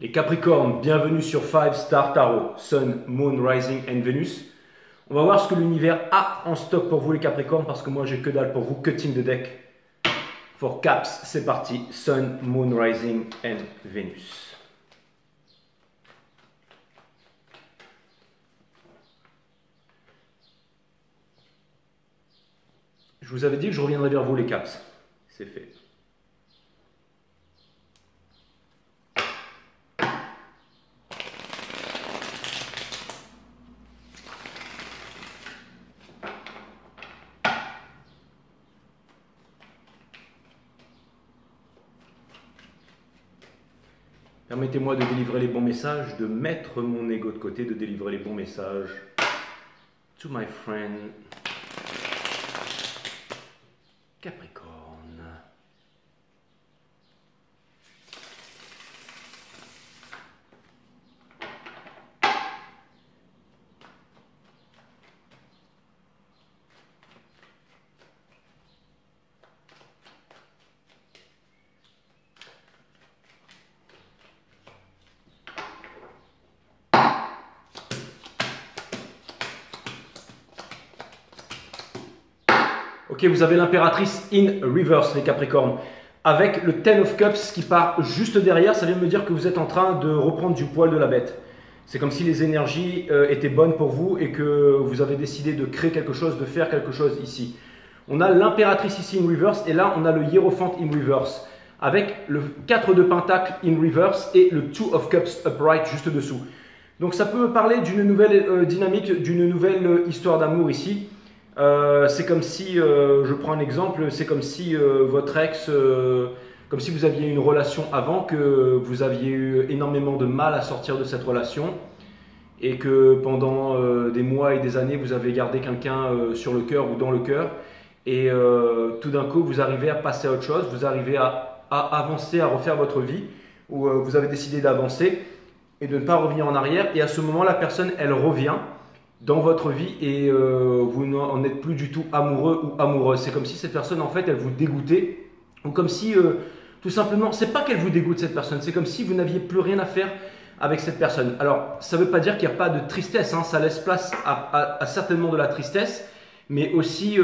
Les Capricornes, bienvenue sur 5 Star Tarot, Sun, Moon, Rising and Venus. On va voir ce que l'univers a en stock pour vous les Capricornes parce que moi j'ai que dalle pour vous, cutting the deck. For Caps, c'est parti, Sun, Moon, Rising and Venus. Je vous avais dit que je reviendrai vers vous les Caps, c'est fait. Permettez-moi de délivrer les bons messages, de mettre mon ego de côté, de délivrer les bons messages. To my friend Capricorne. Ok, vous avez l'impératrice in reverse, les Capricornes, avec le Ten of Cups qui part juste derrière. Ça vient me dire que vous êtes en train de reprendre du poil de la bête. C'est comme si les énergies étaient bonnes pour vous et que vous avez décidé de créer quelque chose, de faire quelque chose ici. On a l'impératrice ici in reverse et là on a le Hiérophante in reverse avec le 4 de Pentacle in reverse et le 2 of Cups upright juste dessous. Donc ça peut parler d'une nouvelle dynamique, d'une nouvelle histoire d'amour ici. C'est comme si, je prends un exemple, c'est comme si votre ex, comme si vous aviez une relation avant, que vous aviez eu énormément de mal à sortir de cette relation et que pendant des mois et des années, vous avez gardé quelqu'un sur le cœur ou dans le cœur et tout d'un coup, vous arrivez à passer à autre chose, vous arrivez à avancer, à refaire votre vie ou vous avez décidé d'avancer et de ne pas revenir en arrière et à ce moment, la personne, elle revient dans votre vie et vous n'en êtes plus du tout amoureux ou amoureuse. C'est comme si cette personne, en fait, elle vous dégoûtait ou comme si, tout simplement, c'est pas qu'elle vous dégoûte cette personne, c'est comme si vous n'aviez plus rien à faire avec cette personne. Alors, ça ne veut pas dire qu'il n'y a pas de tristesse, hein, ça laisse place à certainement de la tristesse, mais aussi,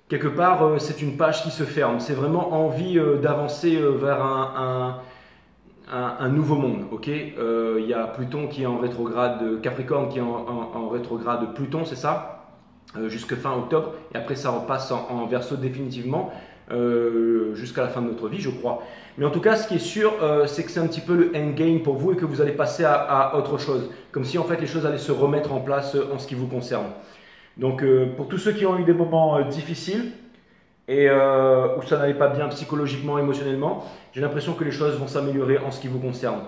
quelque part, c'est une page qui se ferme. C'est vraiment envie d'avancer vers un nouveau monde, ok. Il y a Pluton qui est en rétrograde, Capricorne qui est en rétrograde Pluton, c'est ça, jusque fin octobre, et après ça repasse en Verseau définitivement, jusqu'à la fin de notre vie, je crois. Mais en tout cas, ce qui est sûr, c'est que c'est un petit peu le endgame pour vous et que vous allez passer à autre chose, comme si en fait les choses allaient se remettre en place en ce qui vous concerne. Donc pour tous ceux qui ont eu des moments difficiles, et où ça n'allait pas bien psychologiquement, émotionnellement, j'ai l'impression que les choses vont s'améliorer en ce qui vous concerne.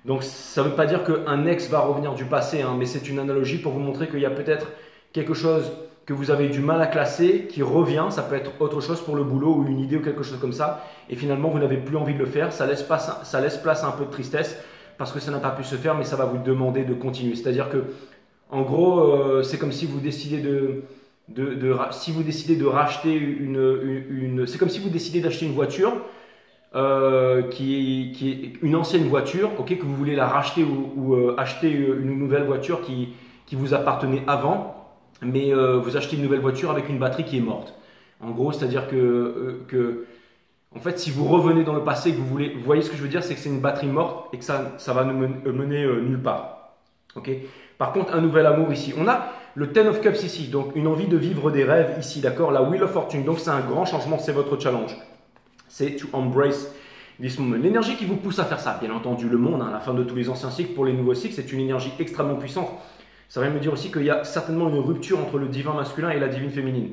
Donc ça ne veut pas dire qu'un ex va revenir du passé, hein, mais c'est une analogie pour vous montrer qu'il y a peut-être quelque chose que vous avez du mal à classer, qui revient, ça peut être autre chose pour le boulot ou une idée ou quelque chose comme ça, et finalement vous n'avez plus envie de le faire, ça laisse place à un peu de tristesse, parce que ça n'a pas pu se faire, mais ça va vous demander de continuer. C'est-à-dire que, en gros, c'est comme si vous décidez si vous décidez de racheter c'est comme si vous décidez d'acheter une voiture qui est une ancienne voiture, ok, que vous voulez la racheter ou acheter une nouvelle voiture qui vous appartenait avant, mais vous achetez une nouvelle voiture avec une batterie qui est morte. En gros, c'est-à-dire que en fait, si vous revenez dans le passé, que vous voyez ce que je veux dire, c'est que c'est une batterie morte et que ça va nous mener nulle part. Ok. Par contre, un nouvel amour ici. On a le Ten of Cups ici, donc une envie de vivre des rêves ici, d'accord. La Wheel of Fortune, donc c'est un grand changement, c'est votre challenge. C'est to embrace this moment. L'énergie qui vous pousse à faire ça, bien entendu, le monde, hein, la fin de tous les anciens cycles, pour les nouveaux cycles, c'est une énergie extrêmement puissante. Ça va me dire aussi qu'il y a certainement une rupture entre le divin masculin et la divine féminine.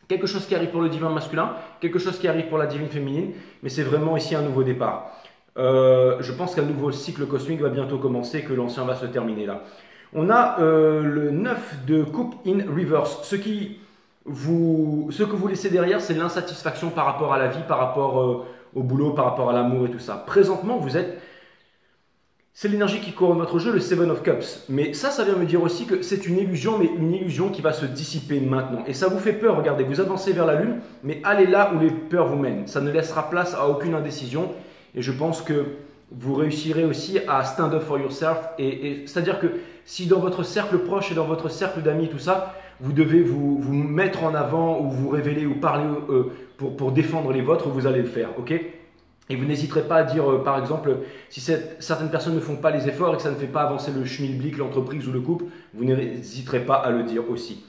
Quelque chose qui arrive pour le divin masculin, quelque chose qui arrive pour la divine féminine, mais c'est vraiment ici un nouveau départ. Je pense qu'un nouveau cycle cosmique va bientôt commencer, que l'ancien va se terminer là. On a le 9 de coupe in reverse. Ce que vous laissez derrière, c'est l'insatisfaction par rapport à la vie, par rapport au boulot, par rapport à l'amour et tout ça. Présentement, c'est l'énergie qui couronne votre jeu, le Seven of Cups. Mais ça vient me dire aussi que c'est une illusion, mais une illusion qui va se dissiper maintenant. Et ça vous fait peur, regardez, vous avancez vers la Lune, mais allez là où les peurs vous mènent. Ça ne laissera place à aucune indécision. Et je pense que Vous réussirez aussi à stand up for yourself. C'est-à-dire que si dans votre cercle proche et dans votre cercle d'amis, tout ça, vous devez vous mettre en avant ou vous révéler ou parler pour défendre les vôtres, vous allez le faire. Ok? Et vous n'hésiterez pas à dire, par exemple, si certaines personnes ne font pas les efforts et que ça ne fait pas avancer le schmilblick, l'entreprise ou le couple, vous n'hésiterez pas à le dire aussi.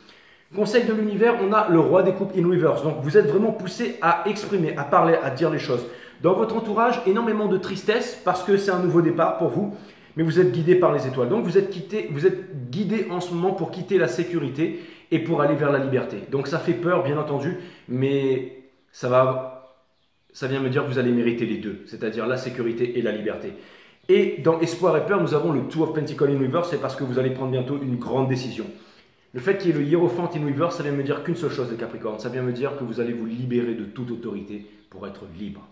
Conseil de l'univers, on a le roi des coupes in reverse. Donc vous êtes vraiment poussé à exprimer, à parler, à dire les choses. Dans votre entourage, énormément de tristesse parce que c'est un nouveau départ pour vous, mais vous êtes guidé par les étoiles. Donc vous êtes guidé en ce moment pour quitter la sécurité et pour aller vers la liberté. Donc ça fait peur, bien entendu, mais ça vient me dire que vous allez mériter les deux, c'est-à-dire la sécurité et la liberté. Et dans Espoir et Peur, nous avons le Two of Pentacles in Reverse, c'est parce que vous allez prendre bientôt une grande décision. Le fait qu'il y ait le Hiérophante in Reverse, ça vient me dire qu'une seule chose, les Capricornes, ça vient me dire que vous allez vous libérer de toute autorité pour être libre.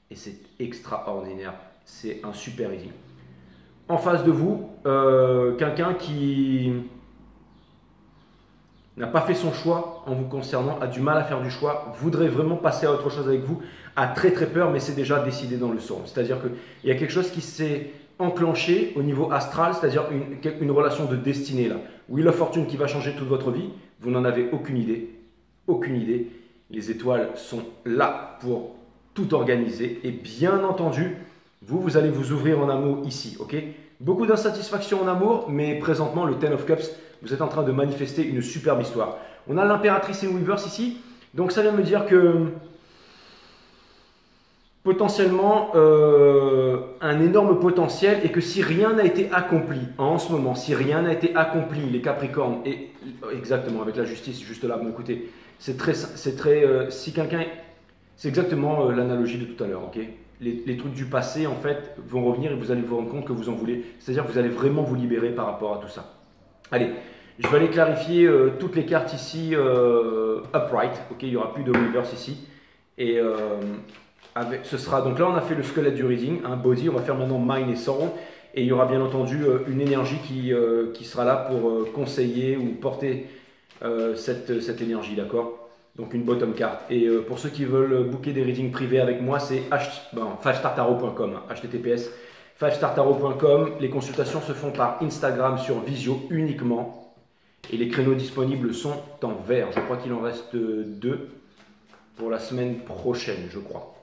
Et c'est extraordinaire, c'est un super reading. En face de vous, quelqu'un qui n'a pas fait son choix en vous concernant, a du mal à faire du choix, voudrait vraiment passer à autre chose avec vous, a très très peur, mais c'est déjà décidé dans le sort. C'est-à-dire qu'il y a quelque chose qui s'est enclenché au niveau astral, c'est-à-dire une relation de destinée là. Wheel of Fortune qui va changer toute votre vie, vous n'en avez aucune idée. Aucune idée. Les étoiles sont là pour tout organiser et bien entendu, vous allez vous ouvrir en amour ici, ok? Beaucoup d'insatisfaction en amour, mais présentement, le Ten of Cups, vous êtes en train de manifester une superbe histoire. On a l'impératrice in reverse ici, donc ça vient me dire que potentiellement un énorme potentiel et que si rien n'a été accompli en ce moment, si rien n'a été accompli, les Capricornes, et exactement avec la justice juste là, écoutez, c'est exactement l'analogie de tout à l'heure, ok? Les trucs du passé en fait vont revenir et vous allez vous rendre compte que vous en voulez, c'est-à-dire que vous allez vraiment vous libérer par rapport à tout ça. Allez, je vais aller clarifier toutes les cartes ici upright, ok? Il n'y aura plus de reverse ici et ce sera, donc là on a fait le squelette du reading, un body, on va faire maintenant mind et sorrow et il y aura bien entendu une énergie qui sera là pour conseiller ou porter cette énergie, d'accord? Donc une bottom card. Et pour ceux qui veulent booker des readings privés avec moi, c'est 5startarot.com, https 5startarot.com. Les consultations se font par Instagram sur Visio uniquement et les créneaux disponibles sont en vert. Je crois qu'il en reste 2 pour la semaine prochaine, je crois.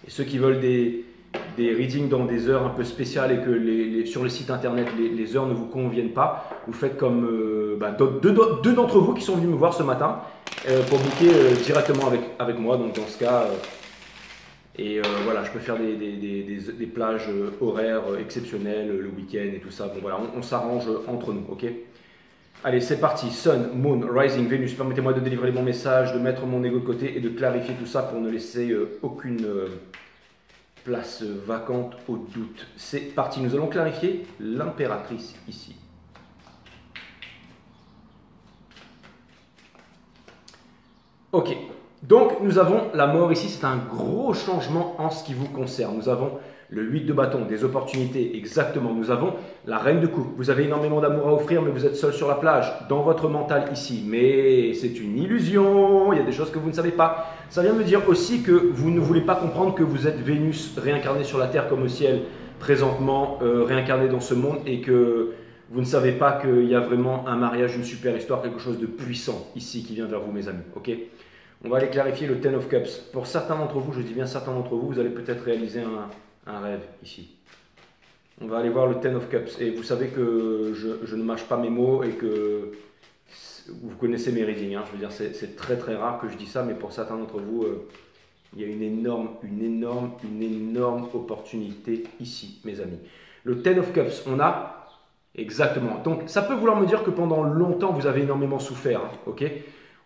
Et ceux qui veulent des readings dans des heures un peu spéciales et que sur le site internet les heures ne vous conviennent pas, vous faites comme deux d'entre vous qui sont venus me voir ce matin pour booker directement avec moi. Donc dans ce cas, voilà, je peux faire des plages horaires exceptionnelles le week-end et tout ça. Bon voilà, on s'arrange entre nous, ok? Allez, c'est parti. Sun, Moon, Rising, Vénus. Permettez-moi de délivrer les bons messages, de mettre mon ego de côté et de clarifier tout ça pour ne laisser aucune place vacante au doute. C'est parti. Nous allons clarifier l'impératrice ici. Ok. Donc, nous avons la mort ici. C'est un gros changement en ce qui vous concerne. Nous avons le 8 de bâton, des opportunités, exactement. Nous avons la reine de coupe. Vous avez énormément d'amour à offrir, mais vous êtes seul sur la plage, dans votre mental ici. Mais c'est une illusion, il y a des choses que vous ne savez pas. Ça vient me dire aussi que vous ne voulez pas comprendre que vous êtes Vénus réincarnée sur la Terre comme au ciel, présentement réincarnée dans ce monde, et que vous ne savez pas qu'il y a vraiment un mariage, une super histoire, quelque chose de puissant ici qui vient vers vous, mes amis. Ok ? On va aller clarifier le Ten of Cups. Pour certains d'entre vous, je dis bien certains d'entre vous, vous allez peut-être réaliser un rêve ici. On va aller voir le Ten of Cups. Et vous savez que je ne mâche pas mes mots et que vous connaissez mes readings. Hein. Je veux dire, c'est très très rare que je dise ça, mais pour certains d'entre vous, il y a une énorme opportunité ici, mes amis. Le Ten of Cups, on a exactement. Donc, ça peut vouloir me dire que pendant longtemps, vous avez énormément souffert. Hein, ok ?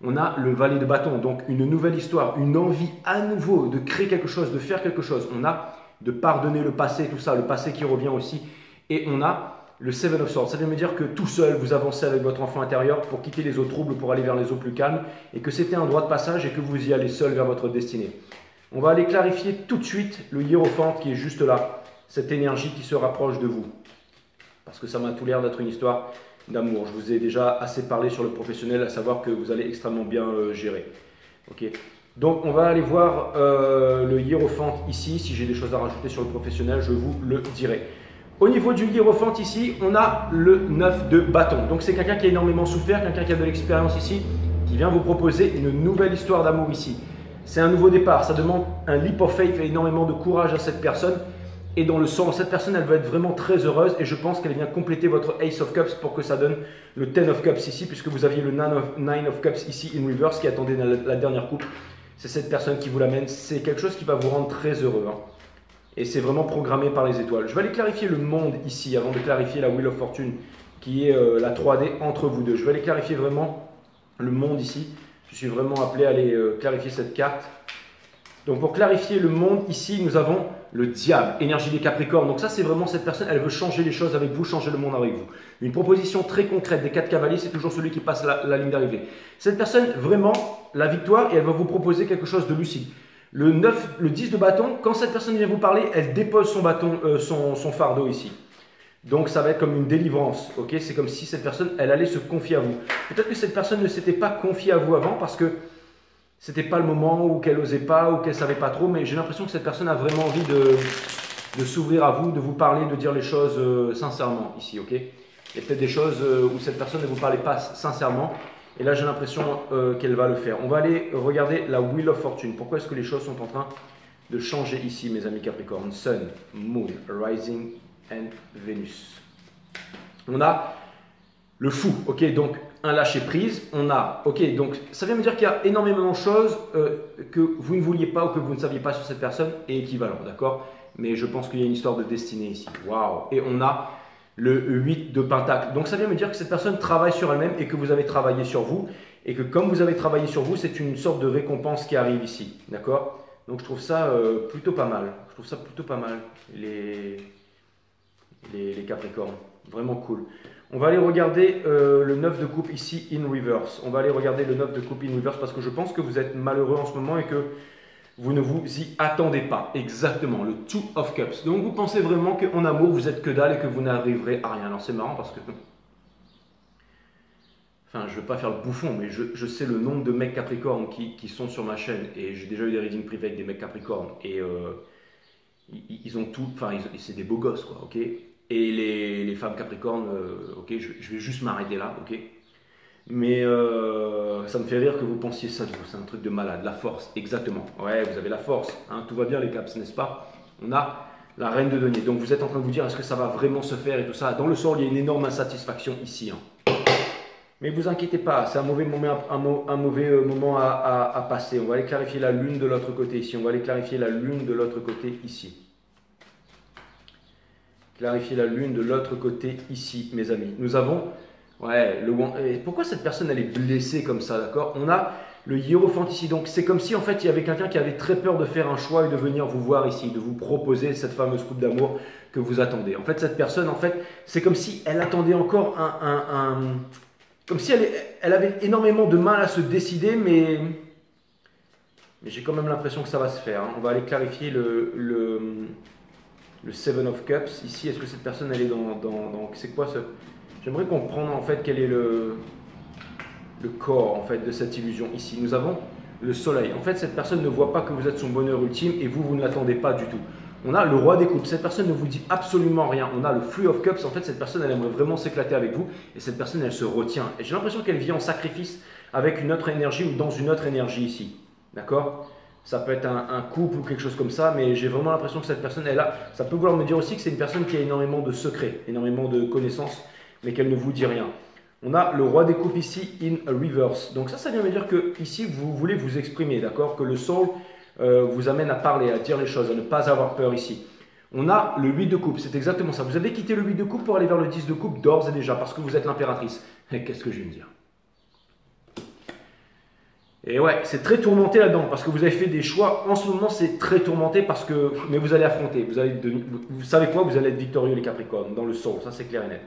On a le valet de bâton, donc une nouvelle histoire, une envie à nouveau de créer quelque chose, de faire quelque chose. On a de pardonner le passé, tout ça, le passé qui revient aussi. Et on a le Seven of Swords. Ça veut me dire que tout seul, vous avancez avec votre enfant intérieur pour quitter les eaux troubles, pour aller vers les eaux plus calmes, et que c'était un droit de passage et que vous y allez seul vers votre destinée. On va aller clarifier tout de suite le hiérophante qui est juste là, cette énergie qui se rapproche de vous. Parce que ça m'a tout l'air d'être une histoire d'amour. Je vous ai déjà assez parlé sur le professionnel, à savoir que vous allez extrêmement bien gérer. Ok. Donc on va aller voir le hiérophante ici. Si j'ai des choses à rajouter sur le professionnel, je vous le dirai. Au niveau du hiérophante ici, on a le 9 de bâton. Donc c'est quelqu'un qui a énormément souffert, quelqu'un qui a de l'expérience ici, qui vient vous proposer une nouvelle histoire d'amour ici. C'est un nouveau départ, ça demande un leap of faith et énormément de courage à cette personne. Et dans le sens, cette personne, elle va être vraiment très heureuse et je pense qu'elle vient compléter votre Ace of Cups pour que ça donne le 10 of Cups ici, puisque vous aviez le 9 of Cups ici in reverse qui attendait la dernière coupe. C'est cette personne qui vous l'amène, c'est quelque chose qui va vous rendre très heureux. Hein. Et c'est vraiment programmé par les étoiles. Je vais aller clarifier le monde ici avant de clarifier la Wheel of Fortune qui est la 3D entre vous deux. Je vais aller clarifier vraiment le monde ici. Je suis vraiment appelé à aller clarifier cette carte. Donc pour clarifier le monde ici, nous avons le diable, énergie des Capricornes. Donc ça c'est vraiment cette personne, elle veut changer les choses avec vous, changer le monde avec vous. Une proposition très concrète des 4 cavaliers, c'est toujours celui qui passe la ligne d'arrivée. Cette personne, vraiment, la victoire et elle va vous proposer quelque chose de lucide. Le 9, le 10 de bâton, quand cette personne vient vous parler, elle dépose son bâton, son fardeau ici. Donc ça va être comme une délivrance, ok? C'est comme si cette personne, elle allait se confier à vous. Peut-être que cette personne ne s'était pas confiée à vous avant parce que c'était pas le moment ou qu'elle n'osait pas ou qu'elle savait pas trop, mais j'ai l'impression que cette personne a vraiment envie de s'ouvrir à vous, de vous parler, de dire les choses sincèrement ici, ok? Il y a peut-être des choses où cette personne ne vous parlait pas sincèrement, et là j'ai l'impression qu'elle va le faire. On va aller regarder la Wheel of Fortune. Pourquoi est-ce que les choses sont en train de changer ici, mes amis Capricorne? Sun, Moon, Rising and Venus. On a le fou, ok, donc un lâcher prise, on a, ok, donc ça vient me dire qu'il y a énormément de choses que vous ne vouliez pas ou que vous ne saviez pas sur cette personne et équivalent, d'accord? Mais je pense qu'il y a une histoire de destinée ici, waouh! Et on a le 8 de pentacle, donc ça vient me dire que cette personne travaille sur elle-même et que vous avez travaillé sur vous et que comme vous avez travaillé sur vous, c'est une sorte de récompense qui arrive ici, d'accord? Donc je trouve ça plutôt pas mal, les Capricornes, vraiment cool. On va aller regarder le 9 de coupe ici in reverse. On va aller regarder le 9 de coupe in reverse parce que je pense que vous êtes malheureux en ce moment et que vous ne vous y attendez pas. Exactement, le 2 of cups. Donc vous pensez vraiment qu'en amour, vous êtes que dalle et que vous n'arriverez à rien. Alors c'est marrant parce que... Enfin, je ne veux pas faire le bouffon, mais je sais le nombre de mecs Capricornes qui sont sur ma chaîne. Et j'ai déjà eu des readings privés avec des mecs Capricornes. Et ils ont tout... Enfin, c'est des beaux gosses, quoi, ok? Et les femmes Capricornes, ok, je vais juste m'arrêter là, ok. Mais ça me fait rire que vous pensiez ça de vous, c'est un truc de malade, la force, exactement. Ouais, vous avez la force, hein, tout va bien les caps, n'est-ce pas? On a la reine de denier, donc vous êtes en train de vous dire, est-ce que ça va vraiment se faire et tout ça? Dans le sort, il y a une énorme insatisfaction ici. Hein. Mais vous inquiétez pas, c'est un mauvais moment à passer. On va aller clarifier la lune de l'autre côté ici, on va aller clarifier la lune de l'autre côté ici. Clarifier la lune de l'autre côté ici, mes amis. Nous avons, ouais, pourquoi cette personne elle est blessée comme ça, d'accord? On a le hiérophante ici, donc c'est comme si en fait il y avait quelqu'un qui avait très peur de faire un choix et de venir vous voir ici, de vous proposer cette fameuse coupe d'amour que vous attendez. En fait, cette personne, en fait, c'est comme si elle attendait encore comme si elle avait énormément de mal à se décider, mais j'ai quand même l'impression que ça va se faire. Hein. On va aller clarifier le 7 of Cups, ici, est-ce que cette personne, elle est dans c'est quoi ce... J'aimerais comprendre, en fait, quel est le corps, en fait, de cette illusion. Ici, nous avons le soleil. En fait, cette personne ne voit pas que vous êtes son bonheur ultime et vous ne l'attendez pas du tout. On a le roi des coupes. Cette personne ne vous dit absolument rien. On a le Three of Cups. En fait, cette personne, elle aimerait vraiment s'éclater avec vous et cette personne, elle se retient. Et j'ai l'impression qu'elle vit en sacrifice avec une autre énergie ou dans une autre énergie ici. D'accord ? Ça peut être un couple ou quelque chose comme ça, mais j'ai vraiment l'impression que cette personne, elle a... Ça peut vouloir me dire aussi que c'est une personne qui a énormément de secrets, énormément de connaissances, mais qu'elle ne vous dit rien. On a le roi des coupes ici, in reverse. Donc ça vient me dire que ici, vous voulez vous exprimer, d'accord? Que le soul vous amène à parler, à dire les choses, à ne pas avoir peur ici. On a le 8 de coupe, c'est exactement ça. Vous avez quitté le 8 de coupe pour aller vers le 10 de coupe d'ores et déjà, parce que vous êtes l'impératrice. Et qu'est-ce que je viens de dire? Et ouais, c'est très tourmenté là-dedans, parce que vous avez fait des choix. En ce moment, c'est très tourmenté, parce que... Mais vous allez affronter, vous savez quoi? Vous allez être victorieux les Capricornes, dans le soul, ça c'est clair et net.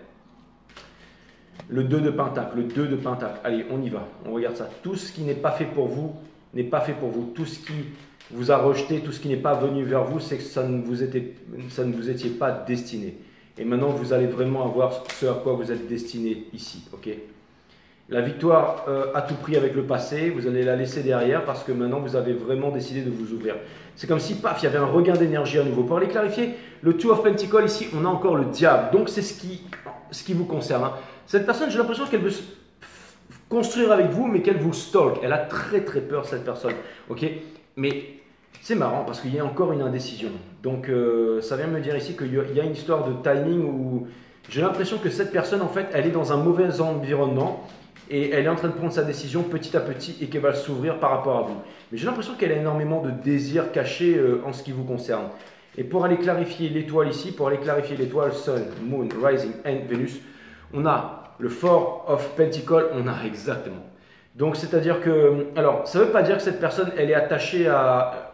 Le 2 de pentacle, le 2 de pentacle. Allez, on y va, on regarde ça. Tout ce qui n'est pas fait pour vous, n'est pas fait pour vous. Tout ce qui vous a rejeté, tout ce qui n'est pas venu vers vous, c'est que ça ne vous étiez pas destiné. Et maintenant, vous allez vraiment avoir ce à quoi vous êtes destiné ici, ok? La victoire à tout prix avec le passé, vous allez la laisser derrière parce que maintenant vous avez vraiment décidé de vous ouvrir. C'est comme si, paf, il y avait un regain d'énergie à nouveau. Pour aller clarifier, le Two of Pentacles ici, on a encore le diable. Donc c'est ce qui vous concerne. Hein. Cette personne, j'ai l'impression qu'elle veut construire avec vous, mais qu'elle vous stalk. Elle a très très peur, cette personne. Ok, mais c'est marrant parce qu'il y a encore une indécision. Donc ça vient me dire ici qu'il y a une histoire de timing où j'ai l'impression que cette personne, en fait, elle est dans un mauvais environnement. Et elle est en train de prendre sa décision petit à petit et qu'elle va s'ouvrir par rapport à vous. Mais j'ai l'impression qu'elle a énormément de désirs cachés en ce qui vous concerne. Et pour aller clarifier l'étoile ici, pour aller clarifier l'étoile Sun, Moon, Rising and Venus, on a le Four of Pentacles, on a exactement. Donc c'est-à-dire que, alors ça ne veut pas dire que cette personne, elle est attachée à...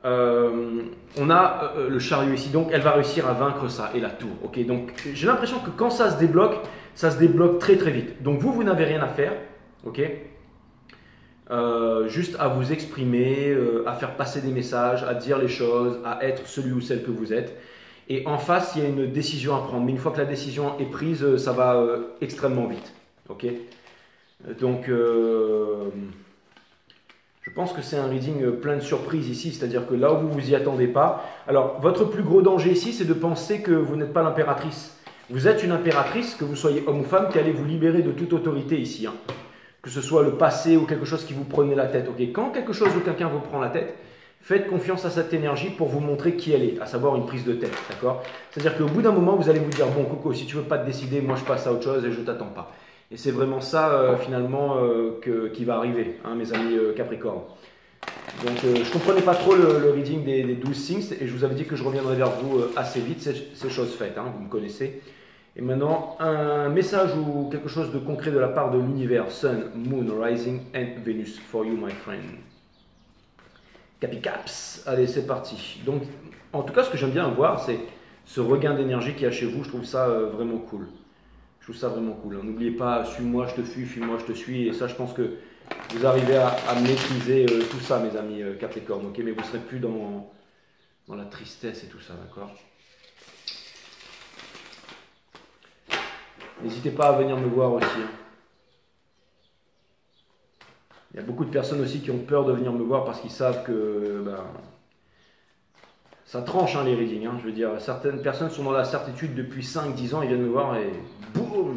on a le chariot ici, donc elle va réussir à vaincre ça et la tour. Ok, donc j'ai l'impression que quand ça se débloque très très vite. Donc vous n'avez rien à faire, ok, juste à vous exprimer, à faire passer des messages, à dire les choses, à être celui ou celle que vous êtes. Et en face, il y a une décision à prendre. Mais une fois que la décision est prise, ça va extrêmement vite, ok. Donc je pense que c'est un reading plein de surprises ici, c'est-à-dire que là où vous vous y attendez pas. Alors votre plus gros danger ici, c'est de penser que vous n'êtes pas l'impératrice. Vous êtes une impératrice, que vous soyez homme ou femme, qui allez vous libérer de toute autorité ici. Hein. Que ce soit le passé ou quelque chose qui vous prenait la tête. Okay. Quand quelque chose ou quelqu'un vous prend la tête, faites confiance à cette énergie pour vous montrer qui elle est, à savoir une prise de tête. C'est-à-dire qu'au bout d'un moment, vous allez vous dire, bon Coco, si tu ne veux pas te décider, moi je passe à autre chose et je ne t'attends pas. Et c'est vraiment ça finalement qui va arriver, hein, mes amis Capricorne. Donc je ne comprenais pas trop le reading des 12 signes et je vous avais dit que je reviendrai vers vous assez vite, c'est chose faite, hein, vous me connaissez. Et maintenant, un message ou quelque chose de concret de la part de l'univers. Sun, Moon, Rising and Venus for you, my friend. Capicaps. Allez, c'est parti. Donc, en tout cas, ce que j'aime bien voir, c'est ce regain d'énergie qu'il y a chez vous. Je trouve ça vraiment cool. Je trouve ça vraiment cool. N'oubliez pas, suis-moi, je te fuis, fuis-moi, je te suis. Et ça, je pense que vous arrivez à maîtriser tout ça, mes amis Capricorne. Ok, mais vous ne serez plus dans la tristesse et tout ça, d'accord? N'hésitez pas à venir me voir aussi. Hein. Il y a beaucoup de personnes aussi qui ont peur de venir me voir parce qu'ils savent que ça tranche hein, les readings. Hein. Je veux dire, certaines personnes sont dans la certitude depuis 5-10 ans, ils viennent me voir et boum.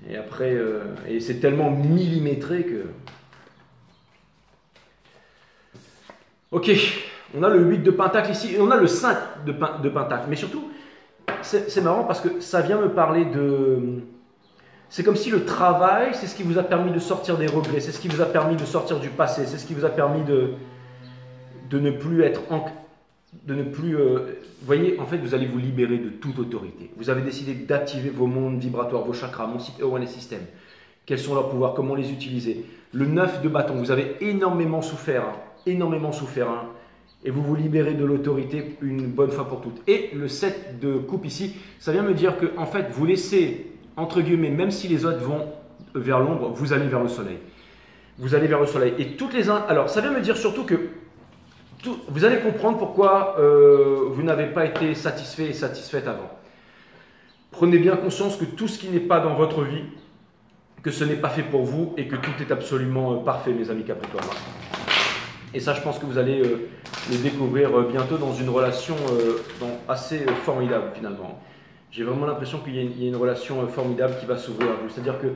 Et après, et c'est tellement millimétré que... Ok, on a le 8 de pentacle ici, et on a le 5 de pentacle. Mais surtout, c'est marrant parce que ça vient me parler de... C'est comme si le travail, c'est ce qui vous a permis de sortir des regrets, c'est ce qui vous a permis de sortir du passé, c'est ce qui vous a permis de ne plus être... vous voyez, en fait, vous allez vous libérer de toute autorité. Vous avez décidé d'activer vos mondes vibratoires, vos chakras, mon site Awareness System. Quels sont leurs pouvoirs, comment les utiliser. Le 9 de bâton, vous avez énormément souffert, hein, et vous vous libérez de l'autorité une bonne fois pour toutes. Et le 7 de coupe ici, ça vient me dire que en fait, vous laissez, entre guillemets, même si les autres vont vers l'ombre, vous allez vers le soleil. Vous allez vers le soleil. Et toutes les... Alors, ça vient me dire surtout que vous allez comprendre pourquoi vous n'avez pas été satisfait et satisfaite avant. Prenez bien conscience que tout ce qui n'est pas dans votre vie, que ce n'est pas fait pour vous et que tout est absolument parfait, mes amis Capricorne. Et ça, je pense que vous allez le découvrir bientôt dans une relation assez formidable finalement. J'ai vraiment l'impression qu'il y a une relation formidable qui va s'ouvrir à vous. C'est-à-dire que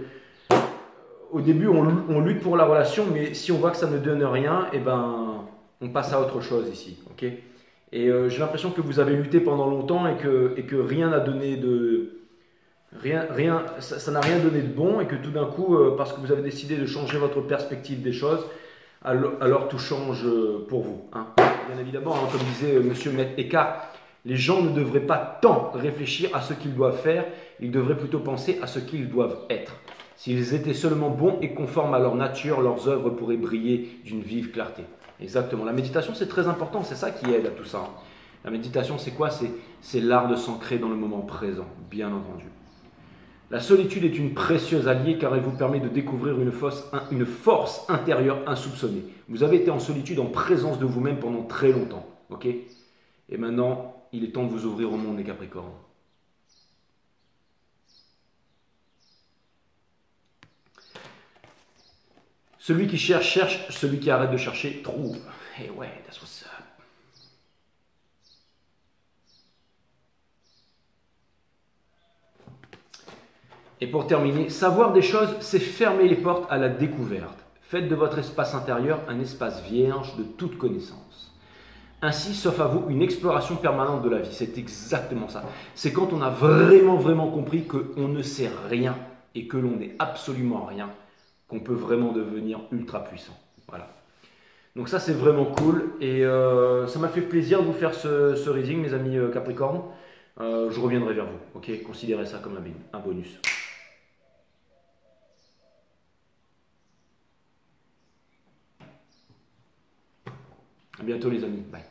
au début, on lutte pour la relation, mais si on voit que ça ne donne rien, eh ben, on passe à autre chose ici. Okay, et j'ai l'impression que vous avez lutté pendant longtemps et que rien n'a donné de... ça n'a rien donné de bon et que tout d'un coup, parce que vous avez décidé de changer votre perspective des choses, alors tout change pour vous. Hein. Bien évidemment, hein, comme disait Monsieur Maître Eckhart, les gens ne devraient pas tant réfléchir à ce qu'ils doivent faire, ils devraient plutôt penser à ce qu'ils doivent être. S'ils étaient seulement bons et conformes à leur nature, leurs œuvres pourraient briller d'une vive clarté. Exactement. La méditation, c'est très important, c'est ça qui aide à tout ça. La méditation, c'est quoi? C'est l'art de s'ancrer dans le moment présent, bien entendu. La solitude est une précieuse alliée car elle vous permet de découvrir une force intérieure insoupçonnée. Vous avez été en solitude en présence de vous-même pendant très longtemps. Ok? Et maintenant, il est temps de vous ouvrir au monde des Capricornes. Celui qui cherche, cherche. Celui qui arrête de chercher, trouve. Et ouais, that's what's up. Et pour terminer, savoir des choses, c'est fermer les portes à la découverte. Faites de votre espace intérieur un espace vierge de toute connaissance. Ainsi s'offre à vous une exploration permanente de la vie. C'est exactement ça. C'est quand on a vraiment compris qu'on ne sait rien et que l'on n'est absolument rien, qu'on peut vraiment devenir ultra puissant. Voilà. Donc ça, c'est vraiment cool. Et ça m'a fait plaisir de vous faire ce reading, mes amis Capricorne. Je reviendrai vers vous. Ok, considérez ça comme un bonus. À bientôt les amis. Bye.